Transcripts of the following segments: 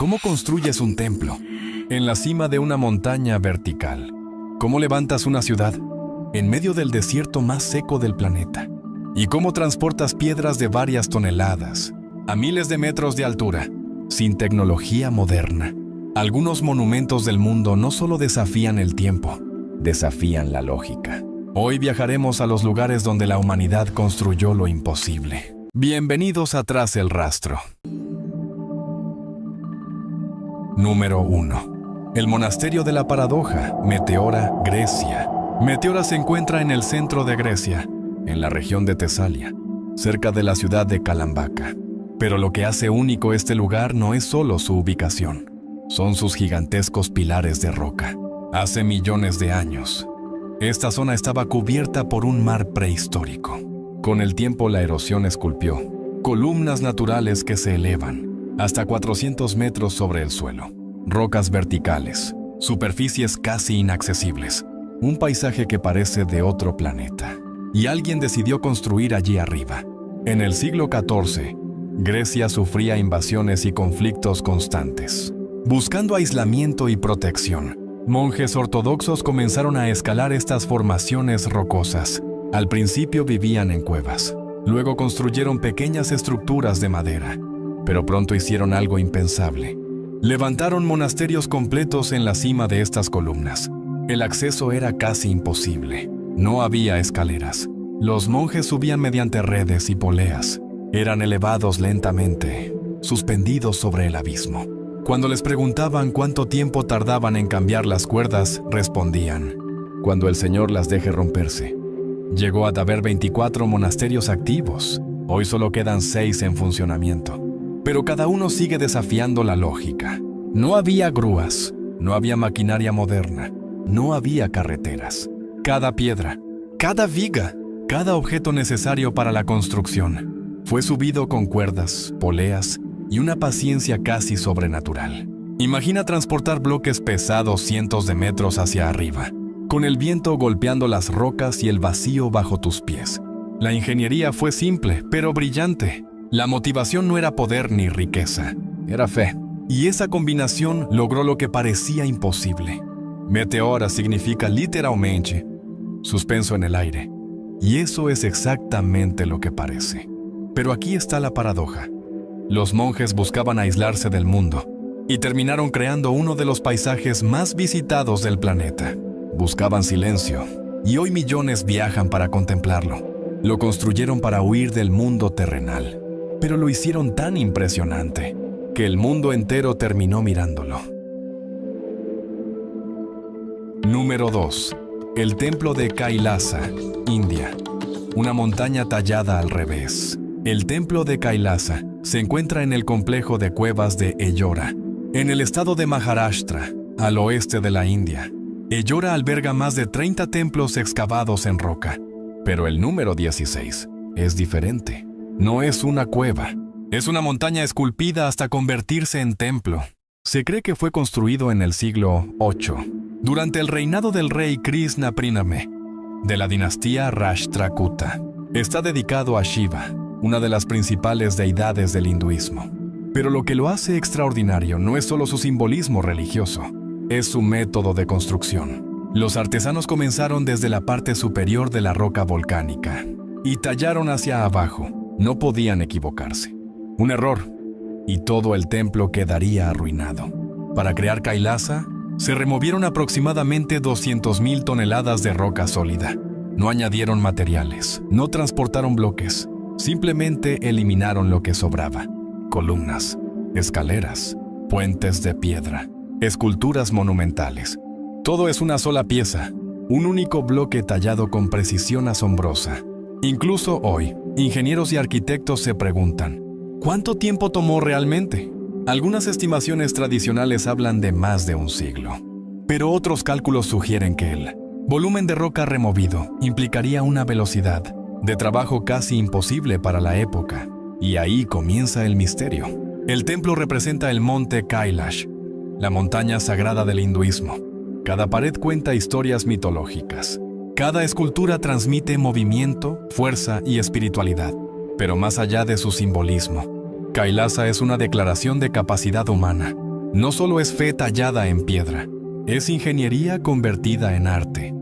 ¿Cómo construyes un templo? En la cima de una montaña vertical. ¿Cómo levantas una ciudad? En medio del desierto más seco del planeta. ¿Y cómo transportas piedras de varias toneladas a miles de metros de altura, sin tecnología moderna? Algunos monumentos del mundo no solo desafían el tiempo, desafían la lógica. Hoy viajaremos a los lugares donde la humanidad construyó lo imposible. Bienvenidos a Tras el Rastro. Número 1. El Monasterio de la Paradoja, Meteora, Grecia. Meteora se encuentra en el centro de Grecia, en la región de Tesalia, cerca de la ciudad de Kalambaka. Pero lo que hace único este lugar no es solo su ubicación, son sus gigantescos pilares de roca. Hace millones de años, esta zona estaba cubierta por un mar prehistórico. Con el tiempo la erosión esculpió columnas naturales que se elevan hasta 400 metros sobre el suelo. Rocas verticales, superficies casi inaccesibles, un paisaje que parece de otro planeta. Y alguien decidió construir allí arriba. En el siglo XIV, Grecia sufría invasiones y conflictos constantes. Buscando aislamiento y protección, monjes ortodoxos comenzaron a escalar estas formaciones rocosas. Al principio vivían en cuevas, luego construyeron pequeñas estructuras de madera, pero pronto hicieron algo impensable. Levantaron monasterios completos en la cima de estas columnas. El acceso era casi imposible. No había escaleras. Los monjes subían mediante redes y poleas. Eran elevados lentamente, suspendidos sobre el abismo. Cuando les preguntaban cuánto tiempo tardaban en cambiar las cuerdas, respondían: cuando el Señor las deje romperse. Llegó a haber 24 monasterios activos. Hoy solo quedan 6 en funcionamiento. Pero cada uno sigue desafiando la lógica. No había grúas, no había maquinaria moderna, no había carreteras. Cada piedra, cada viga, cada objeto necesario para la construcción fue subido con cuerdas, poleas y una paciencia casi sobrenatural. Imagina transportar bloques pesados cientos de metros hacia arriba, con el viento golpeando las rocas y el vacío bajo tus pies. La ingeniería fue simple, pero brillante. La motivación no era poder ni riqueza, era fe. Y esa combinación logró lo que parecía imposible. Meteora significa literalmente suspenso en el aire. Y eso es exactamente lo que parece. Pero aquí está la paradoja. Los monjes buscaban aislarse del mundo y terminaron creando uno de los paisajes más visitados del planeta. Buscaban silencio y hoy millones viajan para contemplarlo. Lo construyeron para huir del mundo terrenal. Pero lo hicieron tan impresionante que el mundo entero terminó mirándolo. Número 2. El Templo de Kailasa, India. Una montaña tallada al revés. El Templo de Kailasa se encuentra en el complejo de cuevas de Ellora, en el estado de Maharashtra, al oeste de la India. Ellora alberga más de 30 templos excavados en roca, pero el número 16 es diferente. No es una cueva, es una montaña esculpida hasta convertirse en templo. Se cree que fue construido en el siglo VIII, durante el reinado del rey Krishna Priname, de la dinastía Rashtrakuta. Está dedicado a Shiva, una de las principales deidades del hinduismo. Pero lo que lo hace extraordinario no es solo su simbolismo religioso, es su método de construcción. Los artesanos comenzaron desde la parte superior de la roca volcánica y tallaron hacia abajo. No podían equivocarse. Un error, y todo el templo quedaría arruinado. Para crear Kailasa, se removieron aproximadamente 200,000 toneladas de roca sólida. No añadieron materiales, no transportaron bloques, simplemente eliminaron lo que sobraba. Columnas, escaleras, puentes de piedra, esculturas monumentales. Todo es una sola pieza, un único bloque tallado con precisión asombrosa. Incluso hoy, ingenieros y arquitectos se preguntan, ¿cuánto tiempo tomó realmente? Algunas estimaciones tradicionales hablan de más de un siglo, pero otros cálculos sugieren que el volumen de roca removido implicaría una velocidad de trabajo casi imposible para la época. Y ahí comienza el misterio. El templo representa el monte Kailash, la montaña sagrada del hinduismo. Cada pared cuenta historias mitológicas. Cada escultura transmite movimiento, fuerza y espiritualidad, pero más allá de su simbolismo, Kailasa es una declaración de capacidad humana. no solo es fe tallada en piedra, es ingeniería convertida en arte.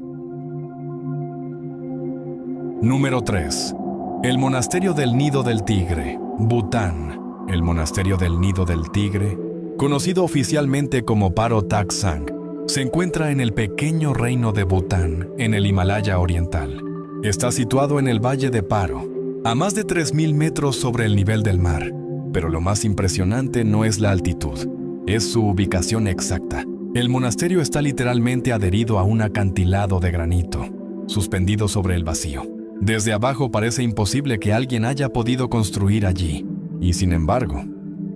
Número 3. El Monasterio del Nido del Tigre, Bután. El Monasterio del Nido del Tigre, conocido oficialmente como Paro Tak Sang, se encuentra en el pequeño reino de Bután, en el Himalaya Oriental. Está situado en el Valle de Paro, a más de 3.000 metros sobre el nivel del mar. Pero lo más impresionante no es la altitud, es su ubicación exacta. El monasterio está literalmente adherido a un acantilado de granito, suspendido sobre el vacío. Desde abajo parece imposible que alguien haya podido construir allí. Y sin embargo,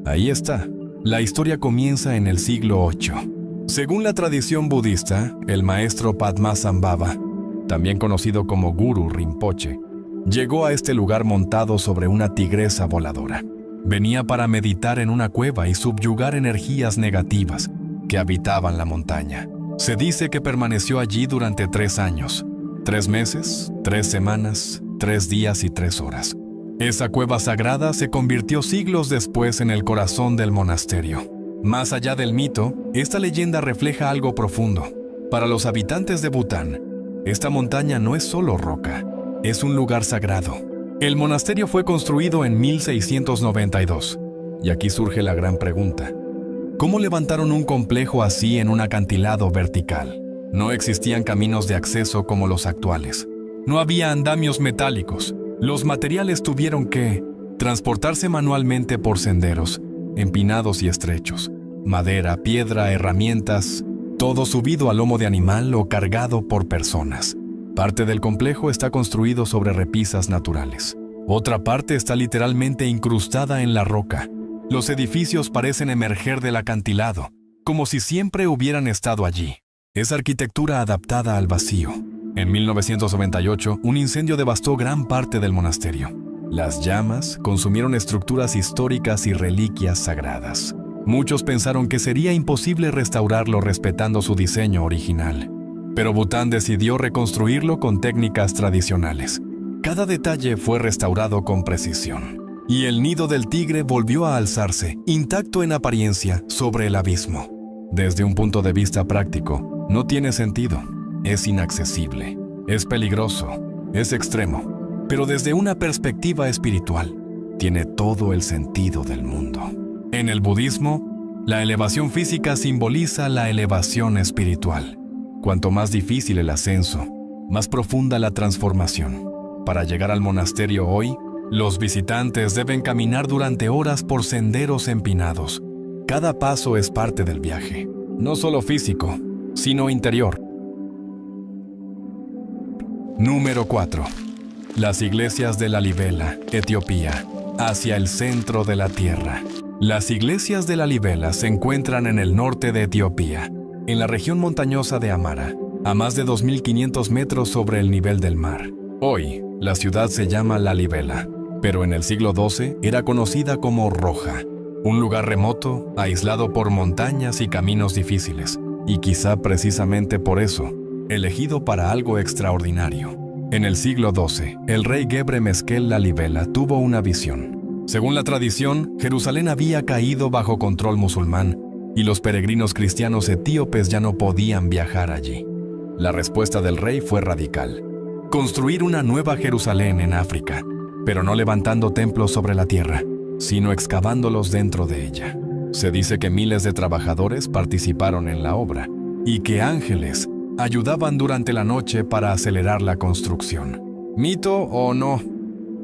ahí está. La historia comienza en el siglo VIII. Según la tradición budista, el maestro Padmasambhava, también conocido como Guru Rinpoche, llegó a este lugar montado sobre una tigresa voladora. Venía para meditar en una cueva y subyugar energías negativas que habitaban la montaña. Se dice que permaneció allí durante 3 años, 3 meses, 3 semanas, 3 días y 3 horas. Esa cueva sagrada se convirtió siglos después en el corazón del monasterio. Más allá del mito, esta leyenda refleja algo profundo. Para los habitantes de Bután, esta montaña no es solo roca, es un lugar sagrado. El monasterio fue construido en 1692, y aquí surge la gran pregunta. ¿Cómo levantaron un complejo así en un acantilado vertical? No existían caminos de acceso como los actuales. No había andamios metálicos. Los materiales tuvieron que transportarse manualmente por senderos, empinados y estrechos. Madera, piedra, herramientas, todo subido a lomo de animal o cargado por personas. Parte del complejo está construido sobre repisas naturales. Otra parte está literalmente incrustada en la roca. Los edificios parecen emerger del acantilado, como si siempre hubieran estado allí. Es arquitectura adaptada al vacío. En 1998, un incendio devastó gran parte del monasterio. Las llamas consumieron estructuras históricas y reliquias sagradas. Muchos pensaron que sería imposible restaurarlo respetando su diseño original. Pero Bután decidió reconstruirlo con técnicas tradicionales. Cada detalle fue restaurado con precisión. Y el nido del tigre volvió a alzarse, intacto en apariencia, sobre el abismo. Desde un punto de vista práctico, no tiene sentido. Es inaccesible, es peligroso, es extremo. Pero desde una perspectiva espiritual, tiene todo el sentido del mundo. En el budismo, la elevación física simboliza la elevación espiritual. Cuanto más difícil el ascenso, más profunda la transformación. Para llegar al monasterio hoy, los visitantes deben caminar durante horas por senderos empinados. Cada paso es parte del viaje, no solo físico, sino interior. Número 4. Las iglesias de Lalibela, Etiopía, hacia el centro de la tierra. Las iglesias de Lalibela se encuentran en el norte de Etiopía, en la región montañosa de Amara, a más de 2.500 metros sobre el nivel del mar. Hoy, la ciudad se llama Lalibela, pero en el siglo XII era conocida como Roja, un lugar remoto, aislado por montañas y caminos difíciles, y quizá precisamente por eso, elegido para algo extraordinario. En el siglo XII, el rey Gebre Meskel Lalibela tuvo una visión. Según la tradición, Jerusalén había caído bajo control musulmán y los peregrinos cristianos etíopes ya no podían viajar allí. La respuesta del rey fue radical: construir una nueva Jerusalén en África, pero no levantando templos sobre la tierra, sino excavándolos dentro de ella. Se dice que miles de trabajadores participaron en la obra y que ángeles ayudaban durante la noche para acelerar la construcción. ¿Mito o no?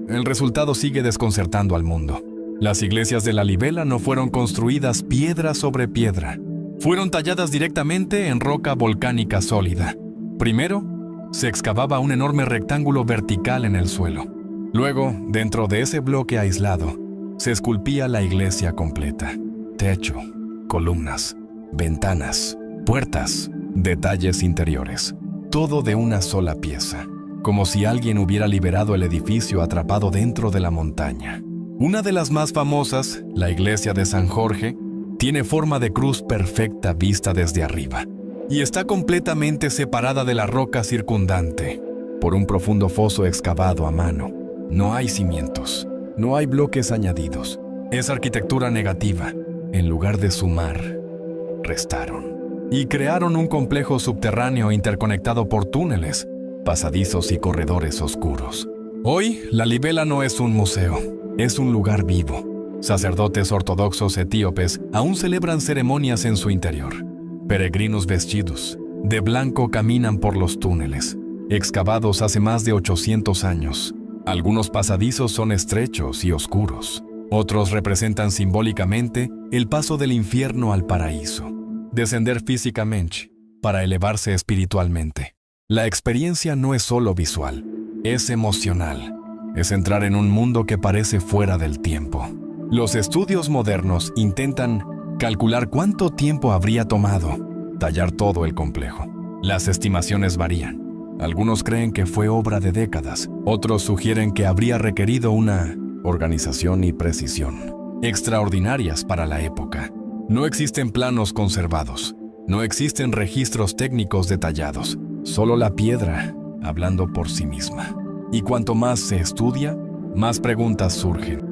El resultado sigue desconcertando al mundo. Las iglesias de Lalibela no fueron construidas piedra sobre piedra. Fueron talladas directamente en roca volcánica sólida. Primero, se excavaba un enorme rectángulo vertical en el suelo. Luego, dentro de ese bloque aislado, se esculpía la iglesia completa. Techo, columnas, ventanas, puertas, detalles interiores. Todo de una sola pieza, como si alguien hubiera liberado el edificio atrapado dentro de la montaña. Una de las más famosas, la iglesia de San Jorge, tiene forma de cruz perfecta vista desde arriba y está completamente separada de la roca circundante por un profundo foso excavado a mano. No hay cimientos, no hay bloques añadidos. Es arquitectura negativa, en lugar de sumar. restaron y crearon un complejo subterráneo interconectado por túneles, pasadizos y corredores oscuros. Hoy, la Libela no es un museo, es un lugar vivo. Sacerdotes ortodoxos etíopes aún celebran ceremonias en su interior. Peregrinos vestidos de blanco caminan por los túneles, excavados hace más de 800 años. Algunos pasadizos son estrechos y oscuros. Otros representan simbólicamente el paso del infierno al paraíso. Descender físicamente para elevarse espiritualmente. La experiencia no es solo visual, es emocional. Es entrar en un mundo que parece fuera del tiempo. Los estudios modernos intentan calcular cuánto tiempo habría tomado tallar todo el complejo. Las estimaciones varían. Algunos creen que fue obra de décadas, otros sugieren que habría requerido una organización y precisión extraordinarias para la época. No existen planos conservados, no existen registros técnicos detallados, solo la piedra hablando por sí misma. Y cuanto más se estudia, más preguntas surgen.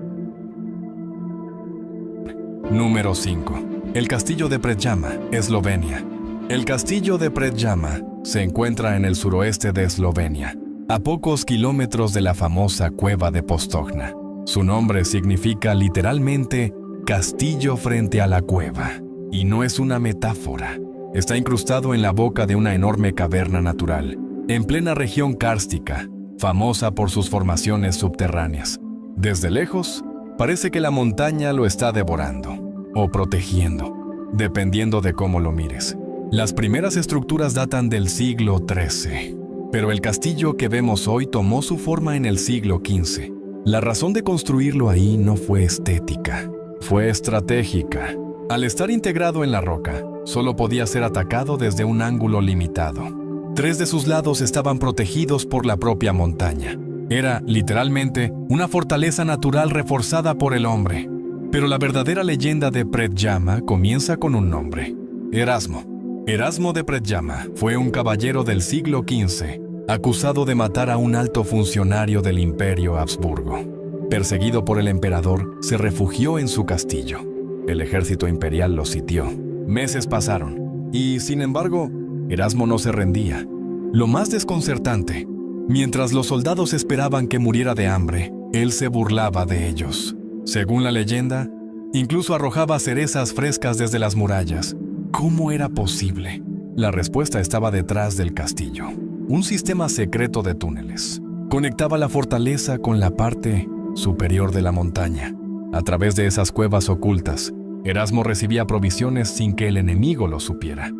Número 5. El castillo de Predjama, Eslovenia. El castillo de Predjama se encuentra en el suroeste de Eslovenia, a pocos kilómetros de la famosa cueva de Postojna. Su nombre significa literalmente castillo frente a la cueva, y no es una metáfora. Está incrustado en la boca de una enorme caverna natural, en plena región kárstica, famosa por sus formaciones subterráneas. Desde lejos, parece que la montaña lo está devorando o protegiendo, dependiendo de cómo lo mires. Las primeras estructuras datan del siglo XIII, pero el castillo que vemos hoy tomó su forma en el siglo XV. La razón de construirlo ahí no fue estética, fue estratégica. Al estar integrado en la roca, solo podía ser atacado desde un ángulo limitado. 3 de sus lados estaban protegidos por la propia montaña. Era, literalmente, una fortaleza natural reforzada por el hombre. Pero la verdadera leyenda de Predjama comienza con un nombre: Erasmo. Erasmo de Predjama fue un caballero del siglo XV, acusado de matar a un alto funcionario del Imperio Habsburgo. Perseguido por el emperador, se refugió en su castillo. El ejército imperial lo sitió. Meses pasaron, y sin embargo, Erasmo no se rendía. Lo más desconcertante, mientras los soldados esperaban que muriera de hambre, él se burlaba de ellos. Según la leyenda, incluso arrojaba cerezas frescas desde las murallas. ¿Cómo era posible? La respuesta estaba detrás del castillo. Un sistema secreto de túneles conectaba la fortaleza con la parte superior de la montaña. A través de esas cuevas ocultas, Erasmo recibía provisiones sin que el enemigo lo supiera.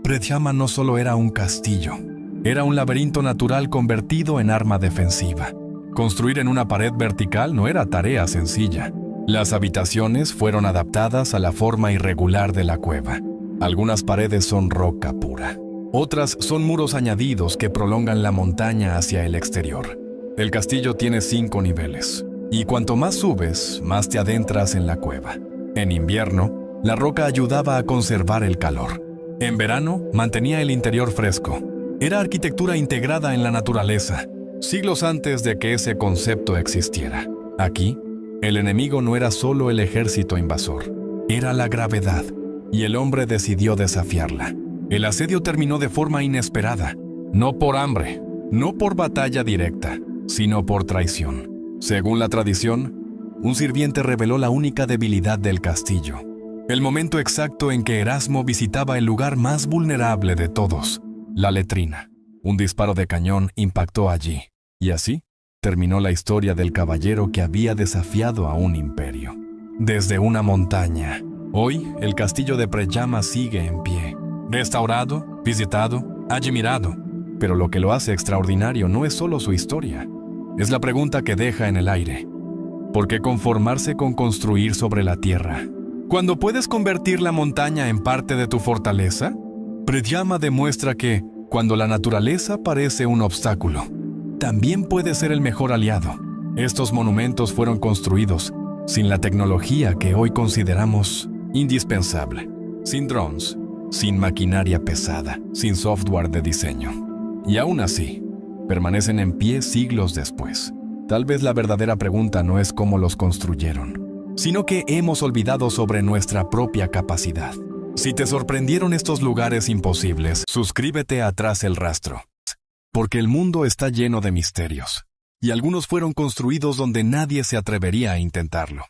Predjama no solo era un castillo, era un laberinto natural convertido en arma defensiva. Construir en una pared vertical no era tarea sencilla. Las habitaciones fueron adaptadas a la forma irregular de la cueva. Algunas paredes son roca pura. Otras son muros añadidos que prolongan la montaña hacia el exterior. El castillo tiene 5 niveles, y cuanto más subes, más te adentras en la cueva. En invierno, la roca ayudaba a conservar el calor. En verano, mantenía el interior fresco. Era arquitectura integrada en la naturaleza, siglos antes de que ese concepto existiera. Aquí, el enemigo no era solo el ejército invasor, era la gravedad, y el hombre decidió desafiarla. El asedio terminó de forma inesperada, no por hambre, no por batalla directa, sino por traición. Según la tradición, un sirviente reveló la única debilidad del castillo, el momento exacto en que Erasmo visitaba el lugar más vulnerable de todos, la letrina. Un disparo de cañón impactó allí, y así terminó la historia del caballero que había desafiado a un imperio. Desde una montaña, hoy el castillo de Predjama sigue en pie, restaurado, visitado, admirado. Pero lo que lo hace extraordinario no es solo su historia, es la pregunta que deja en el aire. ¿Por qué conformarse con construir sobre la tierra cuando puedes convertir la montaña en parte de tu fortaleza? Predjama demuestra que, cuando la naturaleza parece un obstáculo, también puede ser el mejor aliado. Estos monumentos fueron construidos sin la tecnología que hoy consideramos indispensable, sin drones, sin maquinaria pesada, sin software de diseño. Y aún así, permanecen en pie siglos después. Tal vez la verdadera pregunta no es cómo los construyeron, sino que hemos olvidado sobre nuestra propia capacidad. Si te sorprendieron estos lugares imposibles, suscríbete a Tras el Rastro. Porque el mundo está lleno de misterios, y algunos fueron construidos donde nadie se atrevería a intentarlo.